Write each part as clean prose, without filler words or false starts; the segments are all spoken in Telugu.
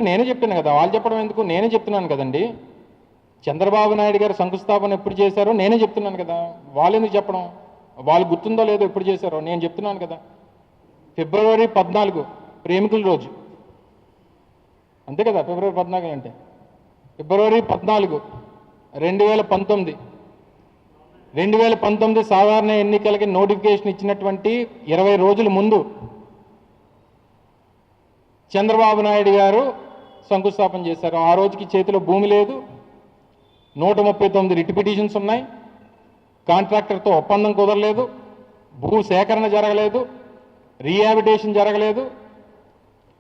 నేనే చెప్తున్నాను కదా, వాళ్ళు చెప్పడం ఎందుకు, నేనే చెప్తున్నాను కదండి. చంద్రబాబు నాయుడు గారు శంకుస్థాపన ఎప్పుడు చేశారో నేనే చెప్తున్నాను కదా, వాళ్ళు ఎందుకు చెప్పడం? వాళ్ళు గుర్తుందో లేదో ఎప్పుడు చేశారో నేను చెప్తున్నాను కదా. ఫిబ్రవరి 14 ప్రేమికుల రోజు, అంతే కదా ఫిబ్రవరి 14 అంటే. ఫిబ్రవరి 14 2019 సాధారణ ఎన్నికలకి నోటిఫికేషన్ ఇచ్చినటువంటి 20 రోజుల ముందు చంద్రబాబు నాయుడు గారు శంకుస్థాపన చేశారు. ఆ రోజుకి చేతిలో భూమి లేదు, 139 రిట్ పిటిషన్స్ ఉన్నాయి, కాంట్రాక్టర్తో ఒప్పందం కుదరలేదు, భూ సేకరణ జరగలేదు, రీహాబిటేషన్ జరగలేదు.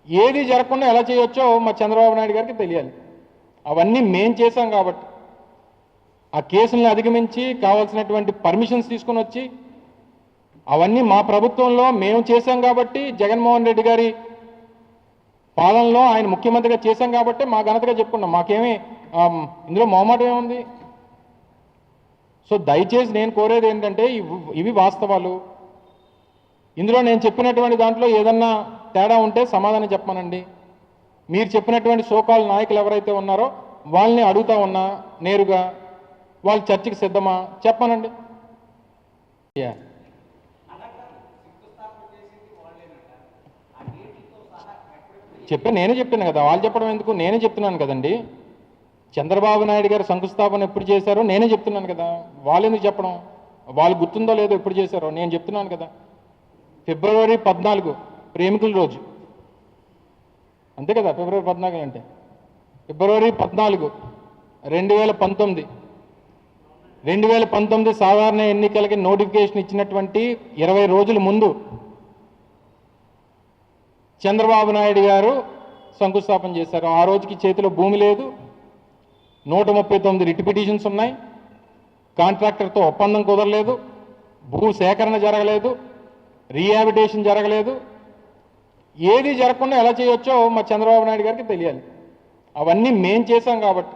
ఏది జరగకుండా ఎలా చేయొచ్చో మా చంద్రబాబు నాయుడు గారికి తెలియాలి. అవన్నీ మేం చేశాం కాబట్టి, ఆ కేసులను అధిగమించి కావాల్సినటువంటి పర్మిషన్స్ తీసుకొని వచ్చి అవన్నీ మా ప్రభుత్వంలో మేము చేశాం కాబట్టి, జగన్మోహన్ రెడ్డి గారి పాలనలో ఆయన ముఖ్యమంత్రిగా చేశాం కాబట్టి మా ఘనతగా చెప్పుకున్నాం. మాకేమీ ఇందులో మొహమాటం ఏముంది? సో దయచేసి నేను కోరేది ఏంటంటే ఇవి వాస్తవాలు. ఇందులో నేను చెప్పినటువంటి దాంట్లో ఏదన్నా తేడా ఉంటే సమాధానం చెప్పమనండి. మీరు చెప్పినటువంటి సోకాల్ నాయకులు ఎవరైతే ఉన్నారో వాళ్ళని అడుగుతా ఉన్నా నేరుగా, వాళ్ళు చర్చకి సిద్ధమా చెప్పమనండి. నేనే చెప్తున్నాను కదా, వాళ్ళు చెప్పడం ఎందుకు, నేనే చెప్తున్నాను కదండి. చంద్రబాబు నాయుడు గారు శంకుస్థాపన ఎప్పుడు చేశారో నేనే చెప్తున్నాను కదా, వాళ్ళు ఎందుకు చెప్పడం? వాళ్ళు గుర్తుందో లేదో ఎప్పుడు చేశారో నేను చెప్తున్నాను కదా. ఫిబ్రవరి 14 ప్రేమికుల రోజు, అంతే కదా ఫిబ్రవరి 14 అంటే. ఫిబ్రవరి 14 2019 సాధారణ ఎన్నికలకి నోటిఫికేషన్ ఇచ్చినటువంటి 20 రోజుల ముందు చంద్రబాబు నాయుడు గారు శంకుస్థాపన చేశారు. ఆ రోజుకి చేతిలో భూమి లేదు, 139 రిట్ పిటిషన్స్ ఉన్నాయి, కాంట్రాక్టర్తో ఒప్పందం కుదరలేదు, భూ సేకరణ జరగలేదు, రీహాబిటేషన్ జరగలేదు. ఏది జరగకుండా ఎలా చేయొచ్చో మా చంద్రబాబు నాయుడు గారికి తెలియాలి. అవన్నీ మేం చేశాం కాబట్టి,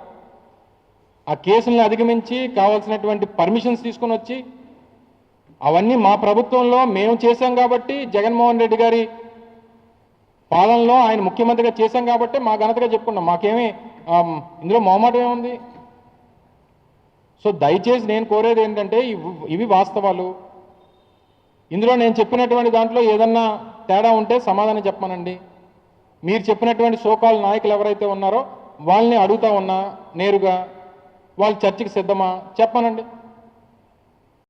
ఆ కేసులను అధిగమించి కావాల్సినటువంటి పర్మిషన్స్ తీసుకొని వచ్చి అవన్నీ మా ప్రభుత్వంలో మేము చేశాం కాబట్టి, జగన్మోహన్ రెడ్డి గారి పాలనలో ఆయన ముఖ్యమంత్రిగా చేశాం కాబట్టి మా ఘనతగా చెప్పుకున్నాం. మాకేమీ ఇందులో మొహమాటం ఏముంది? సో దయచేసి నేను కోరేది ఏంటంటే ఇవి వాస్తవాలు. ఇందులో నేను చెప్పినటువంటి దాంట్లో ఏదన్నా తేడా ఉంటే సమాధానం చెప్పమనండి. మీరు చెప్పినటువంటి సోకాల్ నాయకులు ఎవరైతే ఉన్నారో వాళ్ళని అడుగుతా ఉన్నా నేరుగా, వాళ్ళు చర్చకి సిద్ధమా చెప్పమనండి.